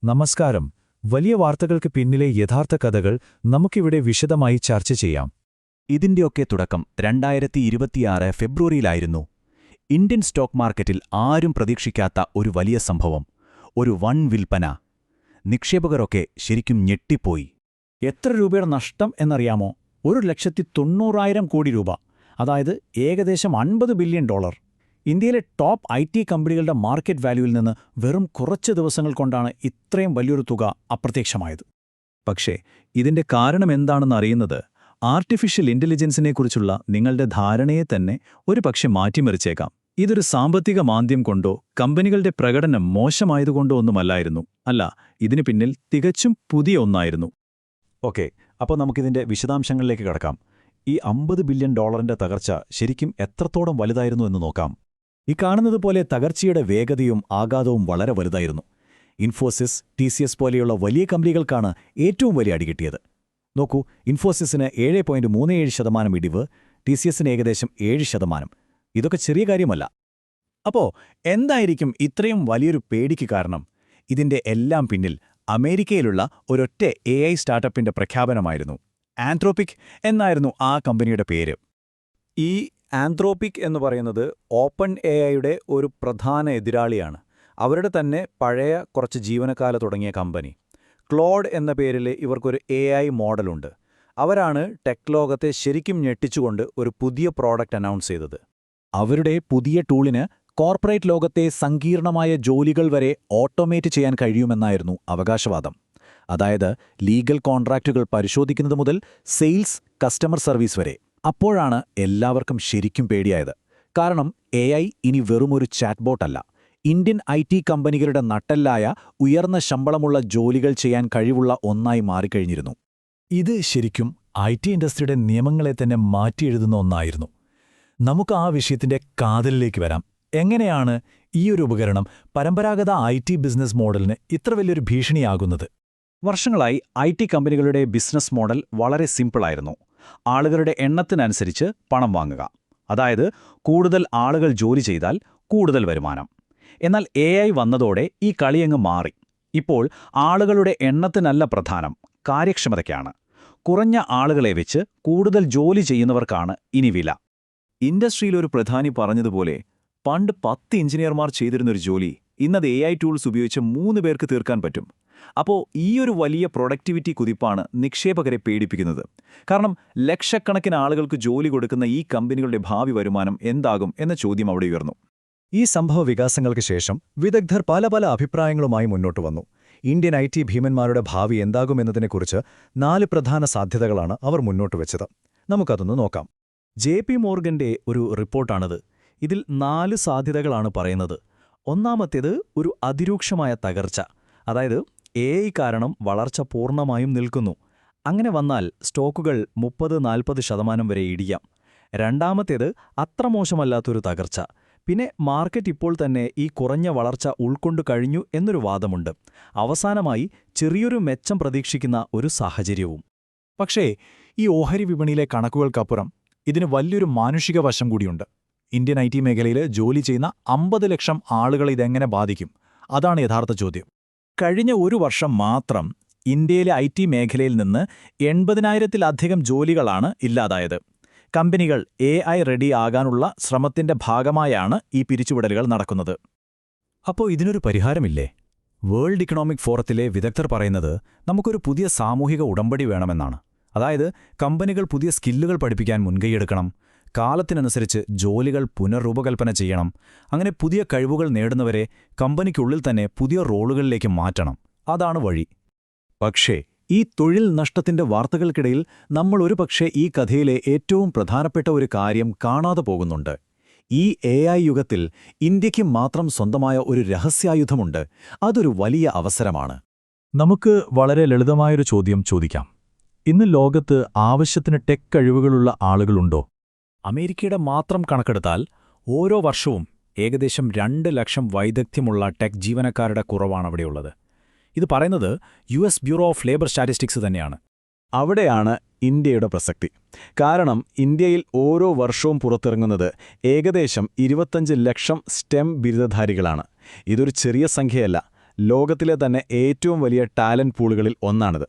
നമസ്കാരം. വലിയ വാർത്തകൾക്ക് പിന്നിലെ യഥാർത്ഥ കഥകൾ നമുക്കിവിടെ വിശദമായി ചർച്ച ചെയ്യാം. ഇതിന്റെയൊക്കെ തുടക്കം 2026 ഫെബ്രുവരിയിലായിരുന്നു. ഇന്ത്യൻ സ്റ്റോക്ക് മാർക്കറ്റിൽ ആരും പ്രതീക്ഷിക്കാത്ത ഒരു വലിയ സംഭവം, ഒരു വൻ വിൽപ്പന. നിക്ഷേപകരൊക്കെ ശരിക്കും ഞെട്ടിപ്പോയി. എത്ര രൂപയുടെ നഷ്ടം എന്നറിയാമോ? 1,90,000 കോടി രൂപ, അതായത് ഏകദേശം $50 ബില്യൺ. ഇന്ത്യയിലെ ടോപ്പ് IT കമ്പനികളുടെ മാർക്കറ്റ് വാല്യൂവിൽ നിന്ന് വെറും കുറച്ച് ദിവസങ്ങൾ കൊണ്ടാണ് ഇത്രയും വലിയൊരു തുക അപ്രത്യക്ഷമായത്. പക്ഷേ ഇതിന്റെ കാരണം എന്താണെന്ന് അറിയുന്നത് ആർട്ടിഫിഷ്യൽ ഇന്റലിജൻസിനെക്കുറിച്ചുള്ള നിങ്ങളുടെ ധാരണയെ തന്നെ ഒരുപക്ഷെ മാറ്റിമറിച്ചേക്കാം. ഇതൊരു സാമ്പത്തിക മാന്ദ്യം കൊണ്ടോ കമ്പനികളുടെ പ്രകടനം മോശമായതുകൊണ്ടോ ഒന്നുമല്ലായിരുന്നു. അല്ല, ഇതിനു പിന്നിൽ തികച്ചും പുതിയ ഒന്നായിരുന്നു. ഓക്കെ, അപ്പോൾ നമുക്കിതിന്റെ വിശദാംശങ്ങളിലേക്ക് കടക്കാം. ഈ $50 ബില്യൺ തകർച്ച ശരിക്കും എത്രത്തോളം വലുതായിരുന്നു എന്ന് നോക്കാം. ഈ കാണുന്നതുപോലെ തകർച്ചയുടെ വേഗതയും ആഘാതവും വളരെ വലുതായിരുന്നു. ഇൻഫോസിസ്, TCS പോലെയുള്ള വലിയ കമ്പനികൾക്കാണ് ഏറ്റവും വലിയ അടികിട്ടിയത്. നോക്കൂ, ഇൻഫോസിസിന് 7.37% ഇടിവ്, TCSന് ഏകദേശം 7%. ഇതൊക്കെ ചെറിയ കാര്യമല്ല. അപ്പോ എന്തായിരിക്കും ഇത്രയും വലിയൊരു പേടിക്ക് കാരണം? ഇതിന്റെ എല്ലാം പിന്നിൽ അമേരിക്കയിലുള്ള ഒരൊറ്റ AI സ്റ്റാർട്ടപ്പിന്റെ പ്രഖ്യാപനമായിരുന്നു. ആന്ത്രോപിക് എന്നായിരുന്നു ആ കമ്പനിയുടെ പേര്. ഈ ആന്ത്രോപിക് എന്ന് പറയുന്നത് ഓപ്പൺ AIയുടെ ഒരു പ്രധാന എതിരാളിയാണ്. അവരുടെ തന്നെ പഴയ കുറച്ച് ജീവനക്കാല തുടങ്ങിയ കമ്പനി ക്ലോഡ് എന്ന പേരിൽ ഇവർക്കൊരു AI മോഡലുണ്ട്. അവരാണ് ടെക് ലോകത്തെ ശരിക്കും ഞെട്ടിച്ചുകൊണ്ട് ഒരു പുതിയ പ്രോഡക്റ്റ് അനൗൺസ് ചെയ്തത്. അവരുടെ പുതിയ ടൂളിന് കോർപ്പറേറ്റ് ലോകത്തെ സങ്കീർണമായ ജോലികൾ വരെ ഓട്ടോമേറ്റ് ചെയ്യാൻ കഴിയുമെന്നായിരുന്നു അവകാശവാദം. അതായത് ലീഗൽ കോൺട്രാക്റ്റുകൾ പരിശോധിക്കുന്നത് മുതൽ സെയിൽസ്, കസ്റ്റമർ സർവീസ് വരെ. അപ്പോഴാണ് എല്ലാവർക്കും ശരിക്കും പേടിയായത്. കാരണം AI ഇനി വെറുമൊരു ചാറ്റ്ബോട്ടല്ല, ഇന്ത്യൻ IT കമ്പനികളുടെ നട്ടെല്ലായ ഉയർന്ന ശമ്പളമുള്ള ജോലികൾ ചെയ്യാൻ കഴിവുള്ള ഒന്നായി മാറിക്കഴിഞ്ഞിരുന്നു. ഇത് ശരിക്കും IT ഇൻഡസ്ട്രിയുടെ നിയമങ്ങളെ തന്നെ മാറ്റിയെഴുതുന്ന ഒന്നായിരുന്നു. നമുക്ക് ആ വിഷയത്തിന്റെ കാതലിലേക്ക് വരാം. എങ്ങനെയാണ് ഈയൊരു ഉപകരണം പരമ്പരാഗത IT ബിസിനസ് മോഡലിന് ഇത്ര വലിയൊരു ഭീഷണിയാകുന്നത്? വർഷങ്ങളായി IT കമ്പനികളുടെ ബിസിനസ് മോഡൽ വളരെ സിമ്പിളായിരുന്നു. ആളുകളുടെ എണ്ണത്തിനനുസരിച്ച് പണം വാങ്ങുക. അതായത് കൂടുതൽ ആളുകൾ ജോലി ചെയ്താൽ കൂടുതൽ വരുമാനം. എന്നാൽ AI വന്നതോടെ ഈ കളിയങ്ങ് മാറി. ഇപ്പോൾ ആളുകളുടെ എണ്ണത്തിനല്ല പ്രധാനം, കാര്യക്ഷമതയ്ക്കാണ്. കുറഞ്ഞ ആളുകളെ വെച്ച് കൂടുതൽ ജോലി ചെയ്യുന്നവർക്കാണ് ഇനി വില. ഇൻഡസ്ട്രിയിലൊരു പ്രധാനി പറഞ്ഞതുപോലെ, പണ്ട് 10 എഞ്ചിനീയർമാർ ചെയ്തിരുന്നൊരു ജോലി ഇന്നത് AI ടൂൾസ് ഉപയോഗിച്ച് 3 പേർക്ക് തീർക്കാൻ പറ്റും. അപ്പോൾ ഈയൊരു വലിയ പ്രൊഡക്ടിവിറ്റി കുതിപ്പാണ് നിക്ഷേപകരെ പേടിപ്പിക്കുന്നത്. കാരണം ലക്ഷക്കണക്കിന് ആളുകൾക്ക് ജോലി കൊടുക്കുന്ന ഈ കമ്പനികളുടെ ഭാവി വരുമാനം എന്താകും എന്ന ചോദ്യം അവിടെ ഉയർന്നു. ഈ സംഭവ വികാസങ്ങൾക്ക് ശേഷം വിദഗ്ധർ പല അഭിപ്രായങ്ങളുമായി മുന്നോട്ട് വന്നു. ഇന്ത്യൻ IT ഭീമന്മാരുടെ ഭാവി എന്താകുമെന്നതിനെക്കുറിച്ച് 4 പ്രധാന സാധ്യതകളാണ് അവർ മുന്നോട്ട് വെച്ചത്. നമുക്കതൊന്ന് നോക്കാം. JP മോർഗന്റെ ഒരു റിപ്പോർട്ടാണിത്. ഇതിൽ 4 സാധ്യതകളാണ് പറയുന്നത്. ഒന്നാമത്തേത് ഒരു അതിരൂക്ഷമായ തകർച്ച, അതായത് AI കാരണം വളർച്ച പൂർണ്ണമായും നിൽക്കുന്നു. അങ്ങനെ വന്നാൽ സ്റ്റോക്കുകൾ 30-40% വരെ ഇടിയാം. രണ്ടാമത്തേത് അത്ര മോശമല്ലാത്തൊരു തകർച്ച. പിന്നെ മാർക്കറ്റ് ഇപ്പോൾ തന്നെ ഈ കുറഞ്ഞ വളർച്ച ഉൾക്കൊണ്ടു കഴിഞ്ഞു എന്നൊരു വാദമുണ്ട്. അവസാനമായി ചെറിയൊരു മെച്ചം പ്രതീക്ഷിക്കുന്ന ഒരു സാഹചര്യവും. പക്ഷേ ഈ ഓഹരി വിപണിയിലെ കണക്കുകൾക്കപ്പുറം ഇതിന് വലിയൊരു മാനുഷിക വശം കൂടിയുണ്ട്. ഇന്ത്യൻ IT മേഖലയിൽ ജോലി ചെയ്യുന്ന 50 ലക്ഷം ആളുകളെ ഇതെങ്ങനെ ബാധിക്കും? അതാണ് യഥാർത്ഥ ചോദ്യം. കഴിഞ്ഞ ഒരു വർഷം മാത്രം ഇന്ത്യയിലെ IT മേഖലയിൽ നിന്ന് 80,000-ലധികം ജോലികളാണ് ഇല്ലാതായത്. കമ്പനികൾ AI റെഡി ആകാനുള്ള ശ്രമത്തിന്റെ ഭാഗമായാണ് ഈ പിരിച്ചുവിടലുകൾ നടക്കുന്നത്. അപ്പോൾ ഇതിനൊരു പരിഹാരമില്ലേ? വേൾഡ് ഇക്കണോമിക് ഫോറത്തിലെ വിദഗ്ധർ പറയുന്നത് നമുക്കൊരു പുതിയ സാമൂഹിക ഉടമ്പടി വേണമെന്നാണ്. അതായത് കമ്പനികൾ പുതിയ സ്കില്ലുകൾ പഠിപ്പിക്കാൻ മുൻകൈയെടുക്കണം, കാലത്തിനനുസരിച്ച് ജോലികൾ പുനർരൂപകൽപ്പന ചെയ്യണം. അങ്ങനെ പുതിയ കഴിവുകൾ നേടുന്നവരെ കമ്പനിക്കുള്ളിൽ തന്നെ പുതിയ റോളുകളിലേക്ക് മാറ്റണം. അതാണ് വഴി. പക്ഷേ ഈ തൊഴിൽ നഷ്ടത്തിന്റെ വാർത്തകൾക്കിടയിൽ നമ്മൾ ഒരുപക്ഷെ ഈ കഥയിലെ ഏറ്റവും പ്രധാനപ്പെട്ട ഒരു കാര്യം കാണാതെ പോകുന്നുണ്ട്. ഈ AI യുഗത്തിൽ ഇന്ത്യയ്ക്ക് മാത്രം സ്വന്തമായ ഒരു രഹസ്യായുധമുണ്ട്. അതൊരു വലിയ അവസരമാണ്. നമുക്ക് വളരെ ലളിതമായൊരു ചോദ്യം ചോദിക്കാം. ഇന്ന് ലോകത്ത് ആവശ്യത്തിന് ടെക് കഴിവുകളുള്ള ആളുകളുണ്ടോ? അമേരിക്കയുടെ മാത്രം കണക്കെടുത്താൽ ഓരോ വർഷവും ഏകദേശം 2 ലക്ഷം വൈദഗ്ധ്യമുള്ള ടെക് ജീവനക്കാരുടെ കുറവാണ് അവിടെയുള്ളത്. ഇത് പറയുന്നത് US bureau of labour statistics തന്നെയാണ്. അവിടെയാണ് ഇന്ത്യയുടെ പ്രസക്തി. കാരണം ഇന്ത്യയിൽ ഓരോ വർഷവും പുറത്തിറങ്ങുന്നത് ഏകദേശം 25 ലക്ഷം STEM ബിരുദധാരികളാണ്. ഇതൊരു ചെറിയ സംഖ്യയല്ല. ലോകത്തിലെ തന്നെ ഏറ്റവും വലിയ ടാലന്റ് പൂളുകളിൽ ഒന്നാണിത്.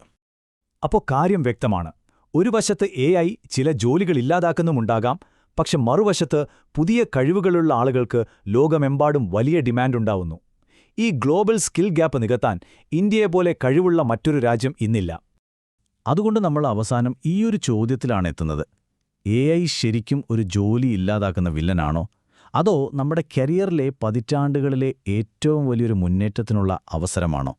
അപ്പോൾ കാര്യം വ്യക്തമാണ്. ഒരു വശത്ത് AI ചില ജോലികൾ ഇല്ലാതാക്കുന്നുമുണ്ടാകാം, പക്ഷെ മറുവശത്ത് പുതിയ കഴിവുകളുള്ള ആളുകൾക്ക് ലോകമെമ്പാടും വലിയ ഡിമാൻഡുണ്ടാവുന്നു. ഈ ഗ്ലോബൽ സ്കിൽ ഗ്യാപ്പ് നികത്താൻ ഇന്ത്യയെപ്പോലെ കഴിവുള്ള മറ്റൊരു രാജ്യം ഇന്നില്ല. അതുകൊണ്ട് നമ്മൾ അവസാനം ഈയൊരു ചോദ്യത്തിലാണ് എത്തുന്നത്. AI ശരിക്കും ഒരു ജോലി ഇല്ലാതാക്കുന്ന വില്ലനാണോ? അതോ നമ്മുടെ കരിയറിലെ പതിറ്റാണ്ടുകളിലെ ഏറ്റവും വലിയൊരു മുന്നേറ്റത്തിനുള്ള അവസരമാണോ?